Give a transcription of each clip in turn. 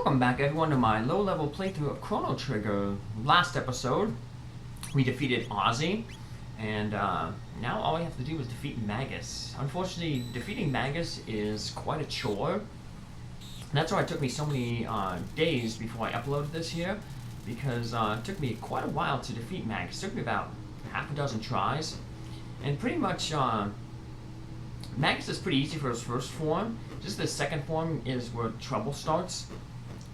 Welcome back everyone to my low-level playthrough of Chrono Trigger. Last episode, we defeated Ozzy, and now all we have to do is defeat Magus. Unfortunately, defeating Magus is quite a chore. And that's why it took me so many days before I uploaded this here, because it took me quite a while to defeat Magus. It took me about half a dozen tries, and pretty much Magus is pretty easy for his first form. Just the second form is where trouble starts.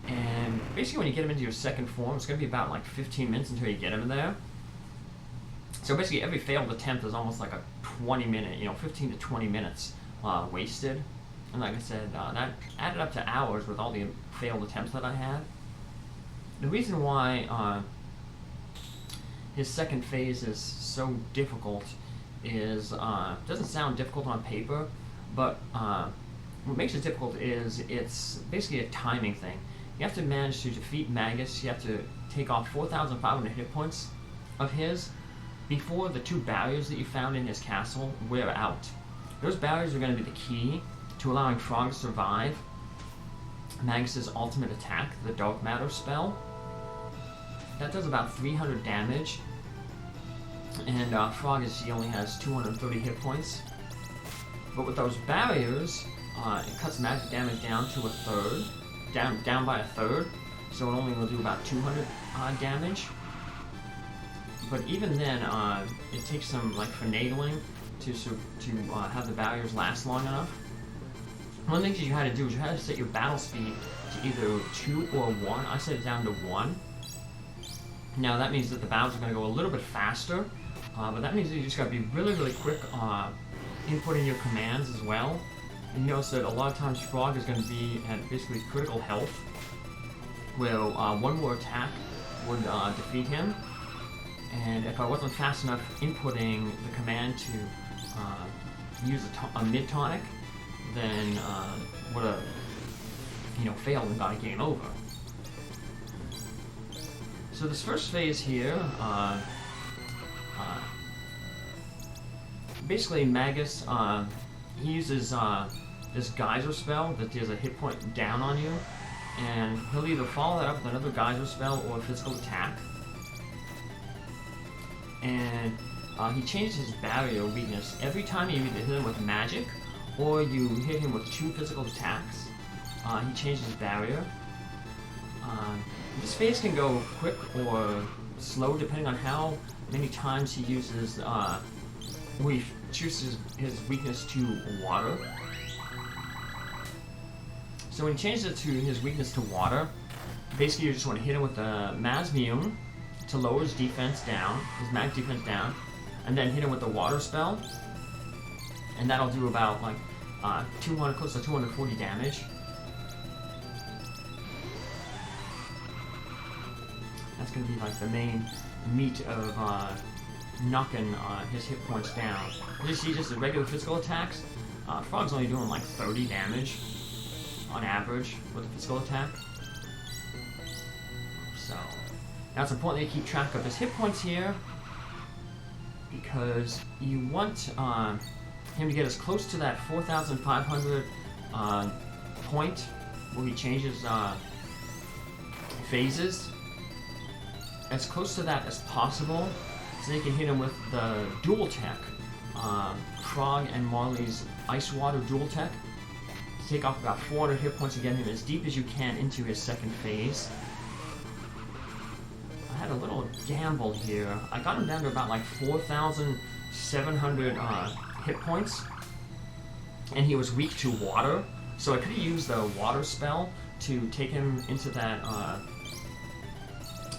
And basically when you get him into your second form, it's going to be about like 15 minutes until you get him there. So basically every failed attempt is almost like a 20-minute, 15 to 20 minutes wasted. And like I said, that added up to hours with all the failed attempts that I had. The reason why his second phase is so difficult is, it doesn't sound difficult on paper, but what makes it difficult is it's basically a timing thing. You have to manage to defeat Magus. You have to take off 4,500 hit points of his before the two barriers that you found in his castle wear out. Those barriers are going to be the key to allowing Frog to survive Magus's ultimate attack, the Dark Matter spell. That does about 300 damage, and Frog he only has 230 hit points. But with those barriers, it cuts magic damage down to a third. Down by a third, so it only will do about 200 damage. But even then, it takes some finagling to have the barriers last long enough. One of the things you had to do is you had to set your battle speed to either 2 or 1. I set it down to 1. Now that means that the battles are going to go a little bit faster, but that means that you just got to be really quick inputting your commands as well. And you notice that a lot of times Frog is going to be at basically critical health, where one more attack would defeat him. And if I wasn't fast enough inputting the command to use a mid-tonic, then would have failed and got a game over. So this first phase here, basically Magus, he uses this geyser spell that deals a hit point down on you, and he'll either follow that up with another geyser spell or a physical attack. And he changes his barrier weakness every time you either hit him with magic or you hit him with 2 physical attacks. He changes his barrier. This phase can go quick or slow depending on how many times he uses he chooses his weakness to water. So when he changes it to his weakness to water, basically you just want to hit him with the Masmune to lower his defense down, his mag defense down, and then hit him with the water spell, and that'll do about close to 240 damage. That's going to be the main meat of knocking his hit points down. You see just the regular physical attacks, Frog's only doing 30 damage on average with a physical attack. So now it's important that you keep track of his hit points here, because you want him to get as close to that 4,500 point where he changes phases, as close to that as possible, so they can hit him with the dual tech, Frog and Marley's Ice Water dual tech, to take off about 400 hit points and get him as deep as you can into his second phase. I had a little gamble here. I got him down to about 4,700 hit points, and he was weak to water, so I could have used the water spell to take him into that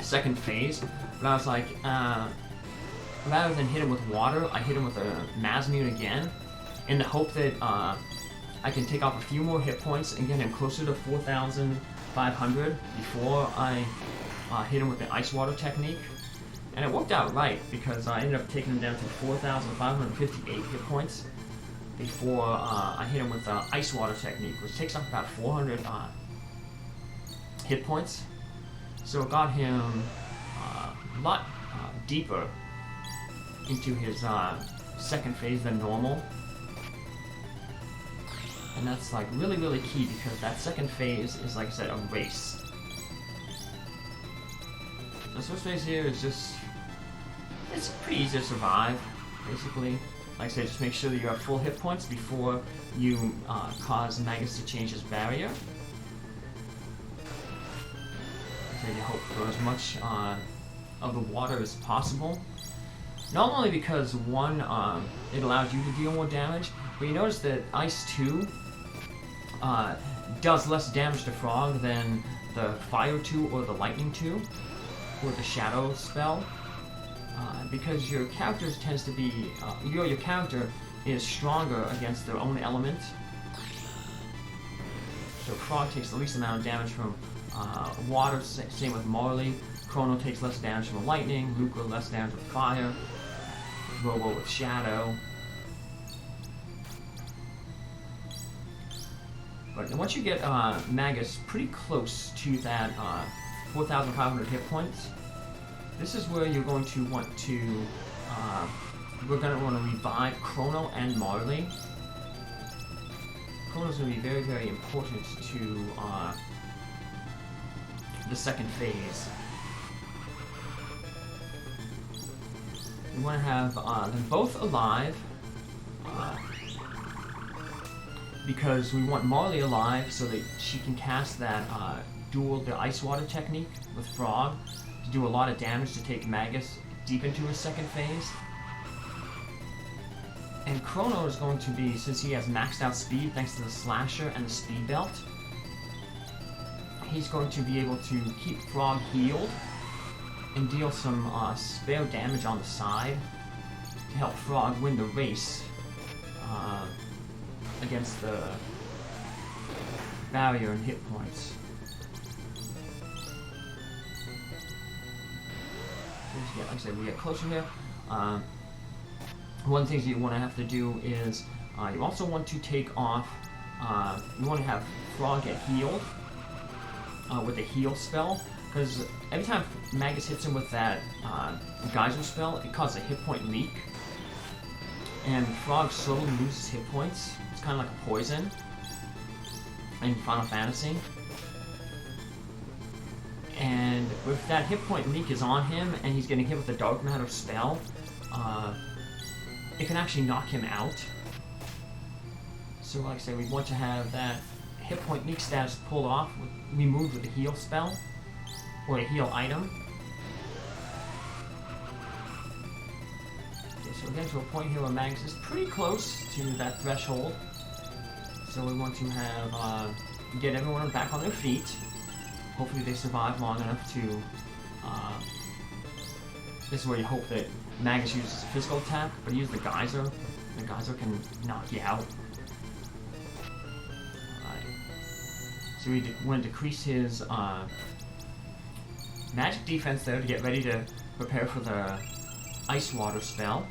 second phase, but I was like, rather than hit him with water, I hit him with a Masmune again, in the hope that I can take off a few more hit points and get him closer to 4,500 before I hit him with the Ice Water technique. And it worked out right, because I ended up taking him down to 4,558 hit points before I hit him with the Ice Water technique, which takes off about 400 hit points. So it got him a lot deeper into his second phase than normal. And that's like really, really key because that second phase is, like I said, a race. This first phase here is just, it's pretty easy to survive, basically. Like I said, just make sure that you have full hit points before you cause Magus to change his barrier. So you hope for as much of the water as possible. Not only because, one, it allows you to deal more damage, but you notice that Ice 2 does less damage to Frog than the Fire 2 or the Lightning 2, or the Shadow spell. Because your character tends to be, your character is stronger against their own element. So Frog takes the least amount of damage from water, same with Marley. Chrono takes less damage from lightning, Luca less damage with fire, Robo with shadow. But once you get Magus pretty close to that 4,500 hit points, this is where you're going to want to, we're going to want to revive Chrono and Marley. Chrono's going to be very, very important to the second phase. We want to have them both alive, because we want Marley alive so that she can cast that the Ice Water technique with Frog to do a lot of damage to take Magus deep into his second phase. And Chrono is going to be, since he has maxed out speed thanks to the Slasher and the Speed Belt, he's going to be able to keep Frog healed and deal some spare damage on the side to help Frog win the race against the barrier and hit points. So like I said, we get closer here. One of the things you want to have to do is you also want to take off, you want to have Frog get healed with the heal spell, because every time Magus hits him with that Geyser spell, it causes a hit point leak, and Frog slowly loses hit points. It's kind of like a poison in Final Fantasy. And if that hit point leak is on him and he's getting hit with the Dark Matter spell, it can actually knock him out. So like I said, we want to have that hit point leak status pulled off, removed with the heal spell, or a heal item. Okay, so we're getting to a point here where Magus is pretty close to that threshold. So we want to have, get everyone back on their feet. Hopefully they survive long enough to, this is where you hope that Magus uses a physical attack, but he uses the Geyser. The Geyser can knock you out. Alright. So we want to decrease his magic defense there to get ready to prepare for the Ice Water spell.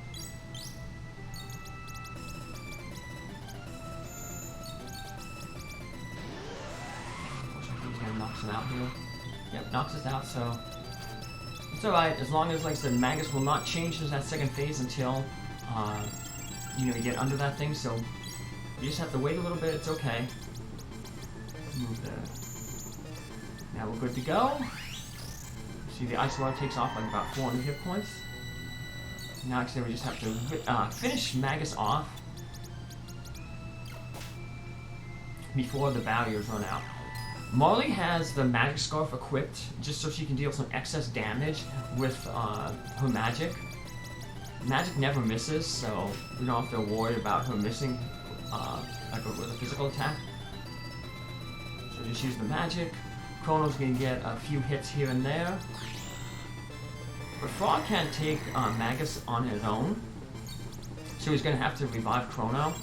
He's gonna knock us out here. Yep, knocks us out, so it's alright, as long as, like I said, Magus will not change into that second phase until, you get under that thing, so you just have to wait a little bit, it's okay. Move there. Now we're good to go. See, the Ice Water takes off like about 400 hit points. Now, actually, we just have to finish Magus off before the barriers run out. Marley has the Magic Scarf equipped just so she can deal some excess damage with her magic. Magic never misses, so we don't have to worry about her missing with a physical attack. So just use the magic. Chrono's gonna get a few hits here and there. But Frog can't take Magus on his own, so he's gonna have to revive Chrono.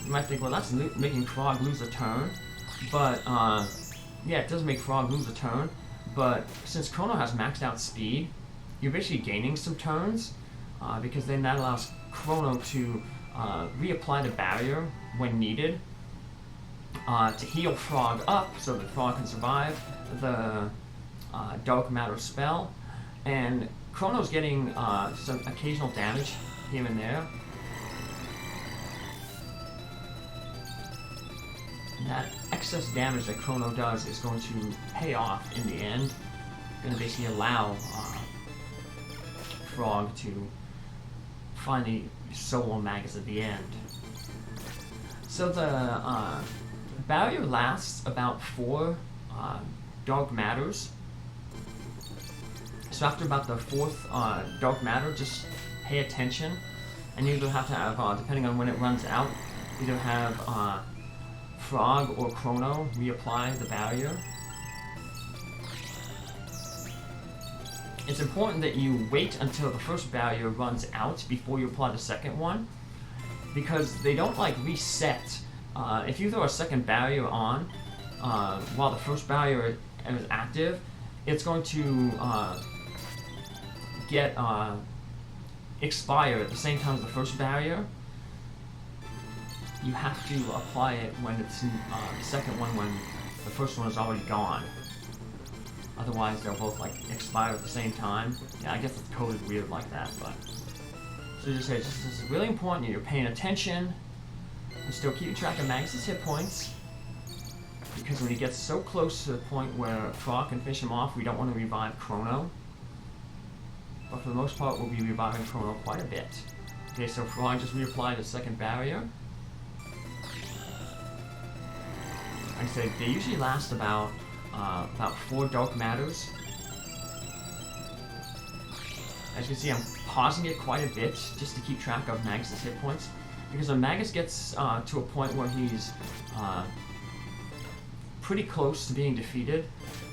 You might think, well, that's making Frog lose a turn, but yeah, it does make Frog lose a turn, but since Chrono has maxed out speed, you're basically gaining some turns, because then that allows Chrono to reapply the barrier when needed, to heal Frog up so that Frog can survive the Dark Matter spell, and Chrono's getting some occasional damage here and there. that excess damage that Chrono does is going to pay off in the end. Going to basically allow Frog to finally solo Magus at the end. So the barrier lasts about 4 dark matters. So after about the 4th dark matter, just pay attention, and you either have to have, depending on when it runs out, either have Frog or Chrono reapply the barrier. It's important that you wait until the first barrier runs out before you apply the second one, because they don't like reset. If you throw a second barrier on while the first barrier is active, it's going to get expire at the same time as the first barrier. You have to apply it when it's the second one when the first one is already gone. Otherwise, they'll both like expire at the same time. Yeah, I guess it's coded weird like that, but so just say this is really important. You're paying attention and still keeping track of Magus' hit points, because when he gets so close to the point where Frog can finish him off, we don't want to revive Chrono. But for the most part, we'll be reviving Chrono quite a bit. Okay, so Frog just reapplied the second barrier. Like I said, they usually last about 4 dark matters. As you can see, I'm pausing it quite a bit just to keep track of Magus' hit points, because when Magus gets to a point where he's pretty close to being defeated,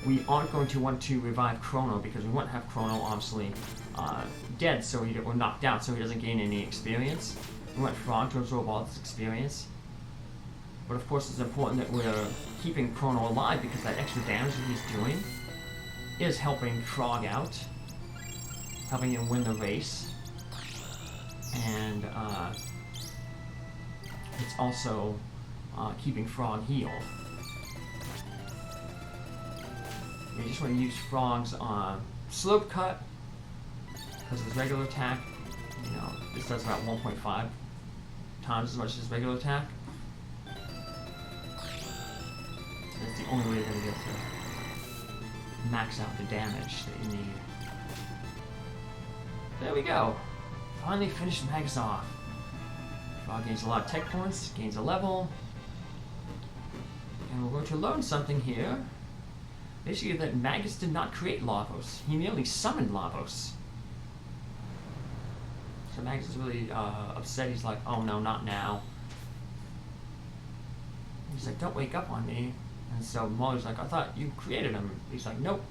we aren't going to want to revive Chrono, because we want to have Chrono obviously dead, so or knocked out, so he doesn't gain any experience. We want Frog to absorb all this experience. But of course, it's important that we're keeping Chrono alive, because that extra damage that he's doing is helping Frog out, helping him win the race, and it's also keeping Frog healed. You just want to use Frog's slope cut, because his regular attack, this does about 1.5 times as much as his regular attack. That's the only way you're going to get to max out the damage that you need. There we go. Finally finished Magus off. Frog gains a lot of tech points, gains a level. And we're going to learn something here. Basically that Magus did not create Lavos. He merely summoned Lavos. So Magus is really upset. He's like, oh no, not now. He's like, don't wake up on me. And so Molly's like, I thought you created him. He's like, nope.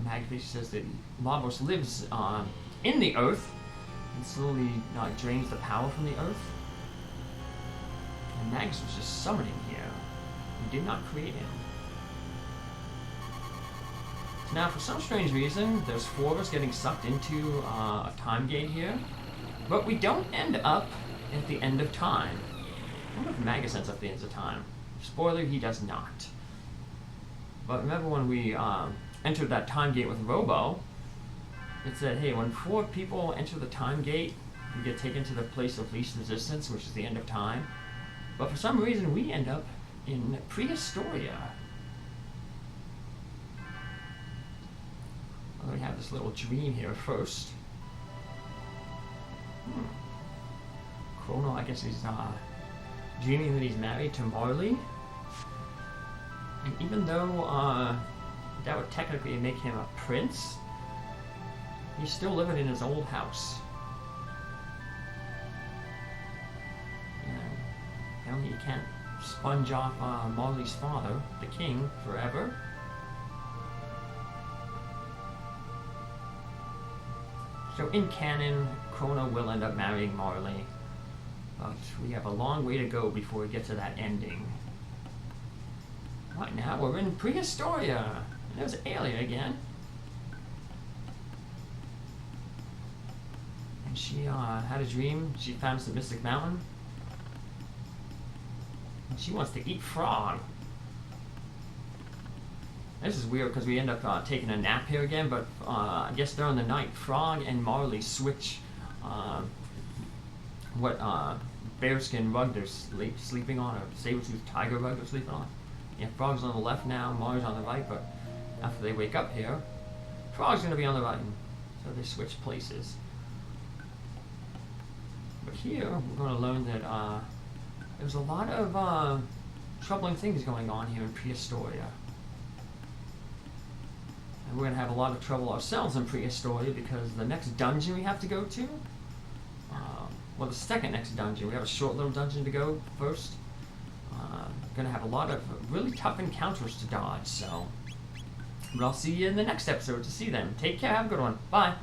Magus says that Lavos lives in the earth and slowly drains the power from the earth. And Magus was just summoning here. He did not create him. So now, for some strange reason, there's 4 of us getting sucked into a time gate here. But we don't end up at the end of time. I wonder if Magus ends up at the end of time. Spoiler, he does not. But remember when we entered that time gate with Robo, it said, hey, when 4 people enter the time gate, we get taken to the place of least resistance, which is the end of time. But for some reason, we end up in Prehistoria. Well, we have this little dream here first. Chrono, I guess he's dreaming that he's married to Marley. And even though that would technically make him a prince, he's still living in his old house. And apparently he can't sponge off Marley's father, the king, forever. So in canon, Chrono will end up marrying Marley. But we have a long way to go before we get to that ending. Right now, we're in Prehistoria. And there's Aelia again. And she had a dream. She found the Mystic Mountain. And she wants to eat Frog. This is weird because we end up taking a nap here again, but I guess during the night, Frog and Marley switch what bearskin rug they're sleeping on, a saber-toothed tiger rug they're sleeping on. Yeah, Frog's on the left now, Mario's on the right, but after they wake up here, Frog's gonna be on the right, so they switch places. But here, we're gonna learn that there's a lot of troubling things going on here in Prehistoria. And we're gonna have a lot of trouble ourselves in Prehistoria because the next dungeon we have to go to, well, the second next dungeon, we have a short little dungeon to go first. Gonna have a lot of really tough encounters to dodge, so. But I'll see you in the next episode to see them. Take care, have a good one. Bye.